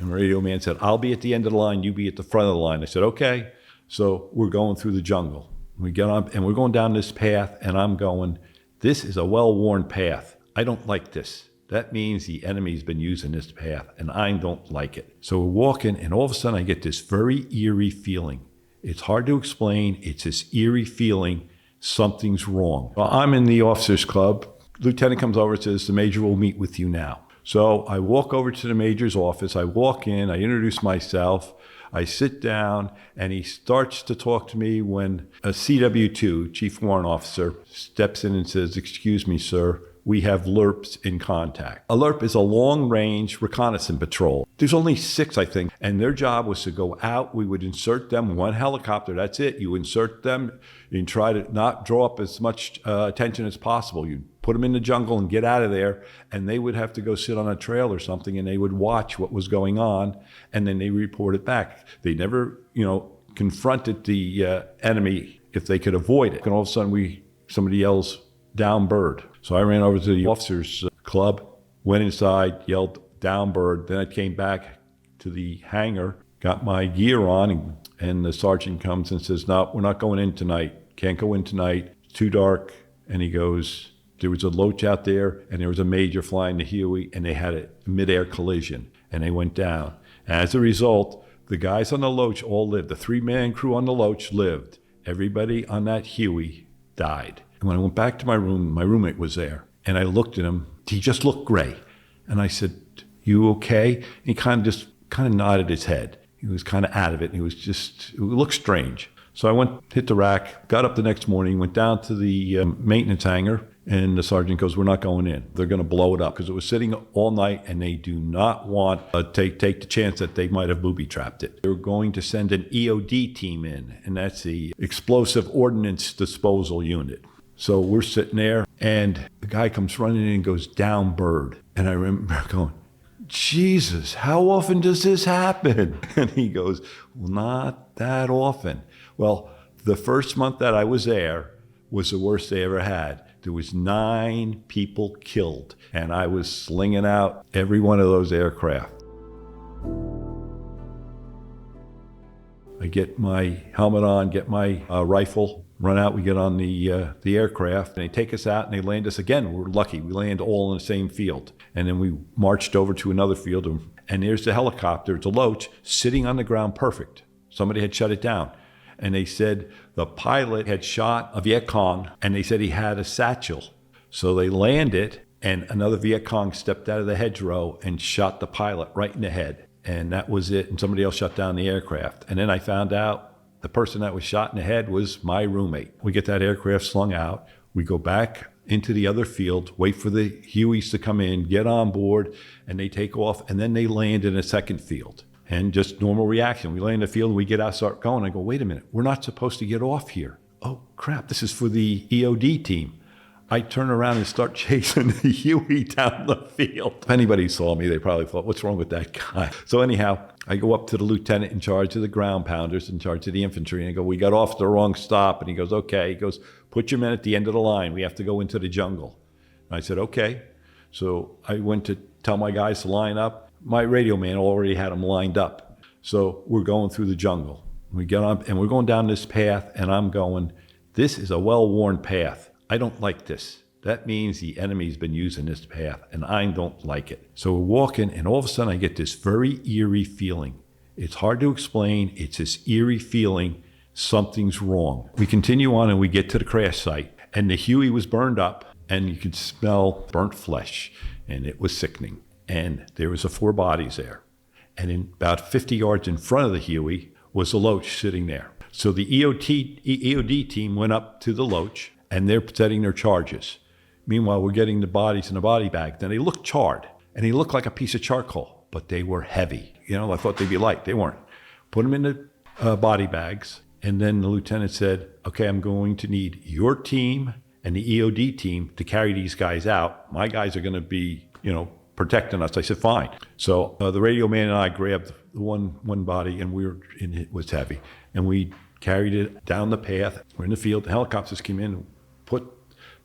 And the radio man said, I'll be at the end of the line, you be at the front of the line. I said, okay. So we're going through the jungle. We get on, and we're going down this path, and I'm going, this is a well-worn path. I don't like this. That means the enemy's been using this path, and I don't like it. So we're walking, and all of a sudden I get this very eerie feeling. It's hard to explain. It's this eerie feeling something's wrong. Well, I'm in the officers club. Lieutenant comes over and says, the major will meet with you now. So I walk over to the major's office. I walk in, I introduce myself. I sit down, and he starts to talk to me when a CW2, Chief Warrant Officer, steps in and says, excuse me, sir, we have LRPs in contact. A LRP is a long-range reconnaissance patrol. There's only 6, I think, and their job was to go out. We would insert them, one helicopter, that's it. You insert them, you try to not draw up as much attention as possible. You put them in the jungle and get out of there, and they would have to go sit on a trail or something, and they would watch what was going on, and then they report it back. They never, confronted the enemy if they could avoid it. And all of a sudden, somebody yells, down bird. So I ran over to the officers club, went inside, yelled down bird. Then I came back to the hangar, got my gear on, and the sergeant comes and says, no, we're not going in tonight. Can't go in tonight. It's too dark. And he goes, there was a Loach out there, and there was a major flying the Huey, and they had a mid-air collision, and they went down. And as a result, the guys on the Loach all lived. The 3-man crew on the Loach lived. Everybody on that Huey died. And when I went back to my room, my roommate was there, and I looked at him. He just looked gray. And I said, you okay? And he kind of nodded his head. He was kind of out of it. It looked strange. So I hit the rack, got up the next morning, went down to the maintenance hangar, and the sergeant goes, we're not going in. They're going to blow it up, because it was sitting all night, and they do not want to take the chance that they might have booby-trapped it. They're going to send an EOD team in, and that's the Explosive Ordnance Disposal Unit. So we're sitting there, and the guy comes running in and goes, down bird. And I remember going, Jesus, how often does this happen? And he goes, well, not that often. Well, the first month that I was there was the worst they ever had. There was 9 people killed, and I was slinging out every one of those aircraft. I get my helmet on, get my rifle, run out, we get on the aircraft, and they take us out and they land us again. We're lucky, we land all in the same field. And then we marched over to another field, and there's the helicopter, it's a Loach, sitting on the ground perfect. Somebody had shut it down. And they said the pilot had shot a Viet Cong, and they said he had a satchel. So they landed, and another Viet Cong stepped out of the hedgerow and shot the pilot right in the head. And that was it, and somebody else shut down the aircraft. And then I found out the person that was shot in the head was my roommate. We get that aircraft slung out. We go back into the other field, wait for the Hueys to come in, get on board, and they take off, and then they land in a second field. And just normal reaction. We land in the field, and we get out, start going. I go, wait a minute, we're not supposed to get off here. Oh, crap, this is for the EOD team. I turn around and start chasing the Huey down the field. If anybody saw me, they probably thought, what's wrong with that guy? So anyhow, I go up to the lieutenant in charge of the ground pounders, in charge of the infantry, and I go, we got off the wrong stop. And he goes, okay. He goes, put your men at the end of the line. We have to go into the jungle. And I said, okay. So I went to tell my guys to line up. My radio man already had them lined up. So we're going through the jungle. We get on, and we're going down this path, and I'm going, this is a well-worn path. I don't like this. That means the enemy's been using this path, and I don't like it. So we're walking, and all of a sudden I get this very eerie feeling. It's hard to explain. It's this eerie feeling something's wrong. We continue on, and we get to the crash site, and the Huey was burned up, and you could smell burnt flesh, and it was sickening. And there was 4 bodies there. And in about 50 yards in front of the Huey was a Loach sitting there. So the EOD team went up to the Loach, and they're setting their charges. Meanwhile, we're getting the bodies in the body bag. Now, they looked charred, and they looked like a piece of charcoal, but they were heavy. I thought they'd be light. They weren't. Put them in the body bags, and then the lieutenant said, okay, I'm going to need your team and the EOD team to carry these guys out. My guys are going to be, protecting us. I said, fine. So the radio man and I grabbed the one body, and it was heavy, and we carried it down the path. We're in the field. The helicopters came in, put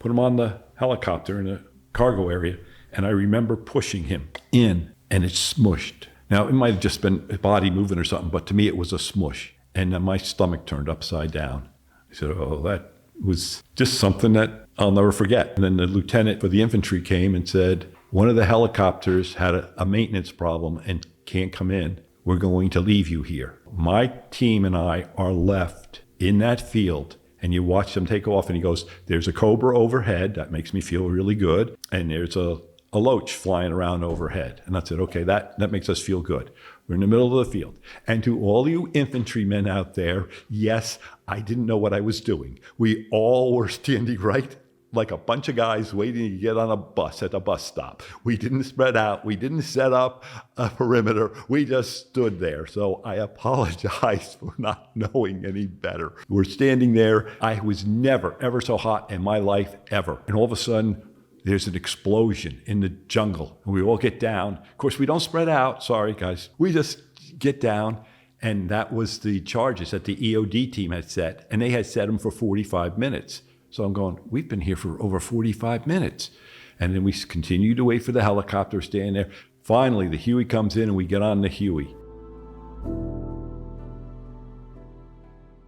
him on the helicopter in the cargo area, and I remember pushing him in, and it smushed. Now, it might have just been a body moving or something, but to me it was a smush. And then my stomach turned upside down. I said, oh, that was just something that I'll never forget. And then the lieutenant for the infantry came and said, one of the helicopters had a maintenance problem and can't come in. We're going to leave you here. My team and I are left in that field, and you watch them take off, and he goes, there's a Cobra overhead. That makes me feel really good. And there's a loach flying around overhead. And I said, okay, that makes us feel good. We're in the middle of the field. And to all you infantrymen out there, yes, I didn't know what I was doing. We all were standing right like a bunch of guys waiting to get on a bus at the bus stop. We didn't spread out. We didn't set up a perimeter. We just stood there. So I apologize for not knowing any better. We're standing there. I was never, ever so hot in my life, ever. And all of a sudden, there's an explosion in the jungle. And we all get down. Of course, we don't spread out. Sorry, guys. We just get down. And that was the charges that the EOD team had set. And they had set them for 45 minutes. So I'm going, we've been here for over 45 minutes. And then we continue to wait for the helicopter, staying there. Finally, the Huey comes in and we get on the Huey.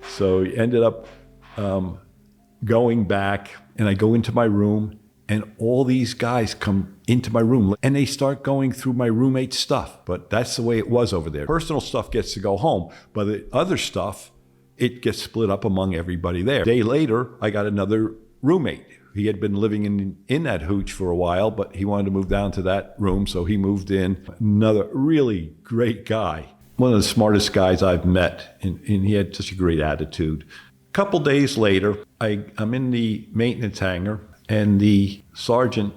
So we ended up going back, and I go into my room, and all these guys come into my room and they start going through my roommate's stuff. But that's the way it was over there. Personal stuff gets to go home, but the other stuff, it gets split up among everybody there. A day later, I got another roommate. He had been living in that hooch for a while, but he wanted to move down to that room, so he moved in. Another really great guy, one of the smartest guys I've met, and he had such a great attitude. A couple days later, I'm in the maintenance hangar, and the sergeant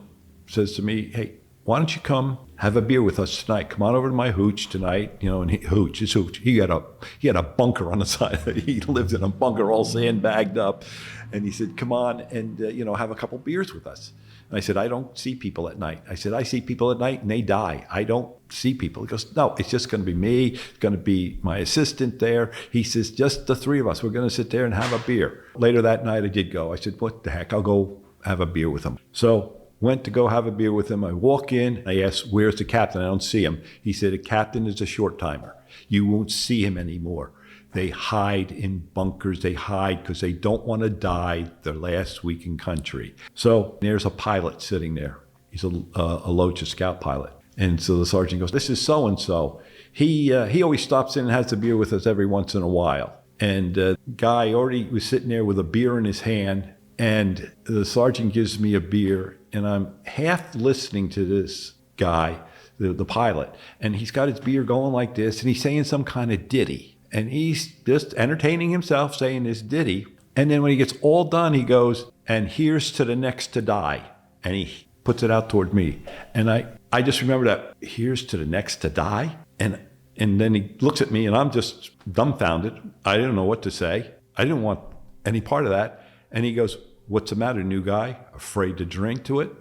says to me, hey, why don't you come have a beer with us tonight? Come on over to my hooch tonight. You know, and hooch. He had a bunker on the side. He lived in a bunker all sandbagged up. And he said, come on and, have a couple beers with us. And I said, I don't see people at night. I said, I see people at night and they die. I don't see people. He goes, no, it's just going to be me. It's going to be my assistant there. He says, just the three of us. We're going to sit there and have a beer. Later that night, I did go. I said, what the heck? I'll go have a beer with him. So went to go have a beer with him. I walk in. I ask, where's the captain? I don't see him. He said, the captain is a short timer. You won't see him anymore. They hide in bunkers. They hide because they don't want to die their last week in country. So there's a pilot sitting there. He's a Loach, a scout pilot. And so the sergeant goes, this is so-and-so. He always stops in and has a beer with us every once in a while. And the guy already was sitting there with a beer in his hand. And the sergeant gives me a beer. And I'm half listening to this guy, the pilot. And he's got his beer going like this. And he's saying some kind of ditty. And he's just entertaining himself saying this ditty. And then when he gets all done, he goes, and here's to the next to die. And he puts it out toward me. And I just remember that, here's to the next to die. And then he looks at me and I'm just dumbfounded. I didn't know what to say. I didn't want any part of that. And he goes, what's the matter, new guy? Afraid to drink to it?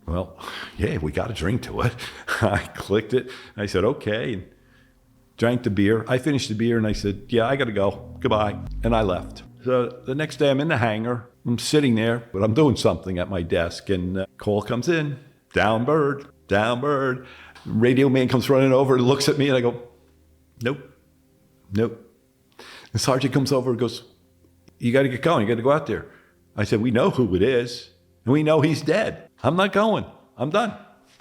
Well, yeah, we got to drink to it. I clicked it. I said, okay. And drank the beer. I finished the beer and I said, yeah, I got to go. Goodbye. And I left. So the next day I'm in the hangar. I'm sitting there, but I'm doing something at my desk. And call comes in. Down bird, down bird. Radio man comes running over, looks at me, and I go, nope. The sergeant comes over and goes, you got to get going. You got to go out there. I said, we know who it is. And we know he's dead. I'm not going. I'm done.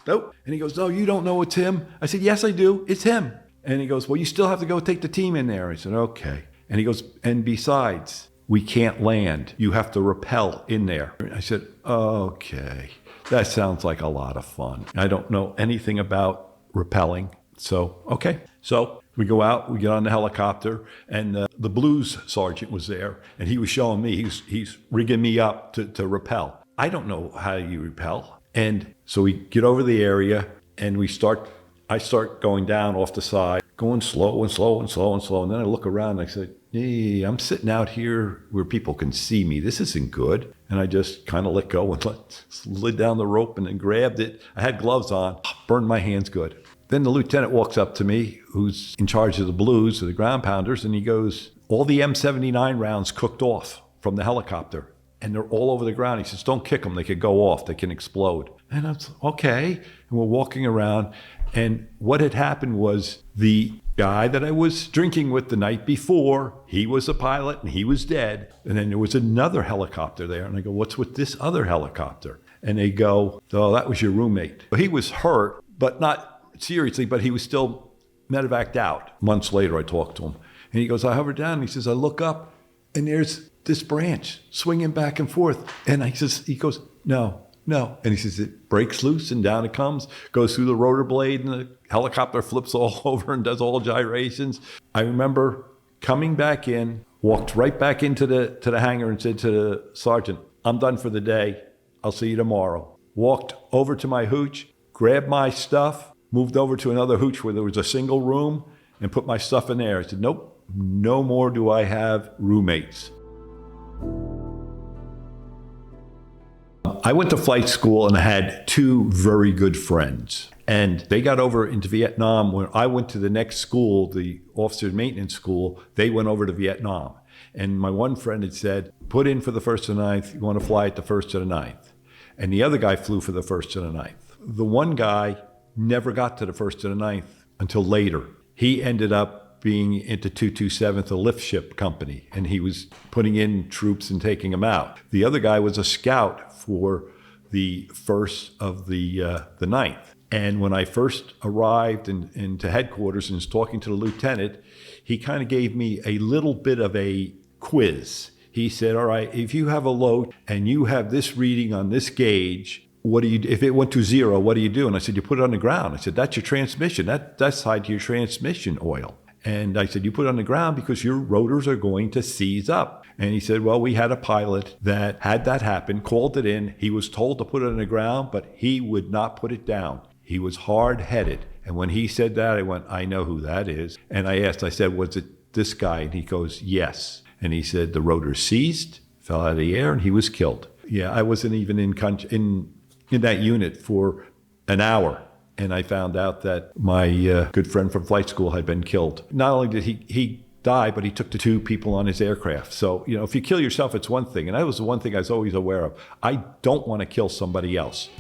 Nope. And he goes, no, you don't know it's him. I said, yes, I do. It's him. And he goes, well, you still have to go take the team in there. I said, okay. And he goes, and besides, we can't land. You have to rappel in there. I said, okay. That sounds like a lot of fun. I don't know anything about rappelling. So, okay. So we go out, we get on the helicopter, and the blues sergeant was there, and he was showing me, he's rigging me up to rappel. I don't know how you rappel. And so we get over the area, and I start going down off the side, going slow and slow and slow and slow. And then I look around and I say, hey, I'm sitting out here where people can see me. This isn't good. And I just kind of let go and slid down the rope and then grabbed it. I had gloves on, burned my hands good. Then the lieutenant walks up to me, who's in charge of the blues, or the ground pounders, and he goes, all the M79 rounds cooked off from the helicopter. And they're all over the ground. He says, don't kick them. They could go off. They can explode. And I was okay. And we're walking around. And what had happened was the guy that I was drinking with the night before, he was a pilot and he was dead. And then there was another helicopter there. And I go, what's with this other helicopter? And they go, oh, that was your roommate. But he was hurt, but not seriously, but he was still medevaced out. Months later, I talked to him. And he goes, I hovered down. And he says, I look up and there's this branch swinging back and forth. And he goes, no. And he says, it breaks loose and down it comes, goes through the rotor blade and the helicopter flips all over and does all gyrations. I remember coming back in, walked right back into the hangar and said to the sergeant, I'm done for the day. I'll see you tomorrow. Walked over to my hooch, grabbed my stuff, moved over to another hooch where there was a single room and put my stuff in there. I said, nope, no more do I have roommates. I went to flight school and I had two very good friends. And they got over into Vietnam. When I went to the next school, the officer's maintenance school, they went over to Vietnam. And my one friend had said, put in for the 1st to the 9th, you want to fly at the 1st to the 9th. And the other guy flew for the 1st to the 9th. The one guy never got to the 1st to the 9th until later. He ended up being into 227th, a lift ship company, and he was putting in troops and taking them out. The other guy was a scout for the 1st of the 9th. And when I first arrived into headquarters and was talking to the lieutenant, he kind of gave me a little bit of a quiz. He said, all right, if you have a load and you have this reading on this gauge, what do you do? If it went to 0, what do you do? And I said, you put it on the ground. I said, that's your transmission. That's tied to your transmission oil. And I said, you put it on the ground because your rotors are going to seize up. And he said, well, we had a pilot that had that happen, called it in. He was told to put it on the ground, but he would not put it down. He was hard-headed. And when he said that, I went, I know who that is. And I said, was it this guy? And he goes, yes. And he said, the rotor seized, fell out of the air, and he was killed. Yeah, I wasn't even in that unit for an hour. And I found out that my good friend from flight school had been killed. Not only did he die, but he took the 2 people on his aircraft. So, if you kill yourself, it's one thing. And that was the one thing I was always aware of. I don't want to kill somebody else.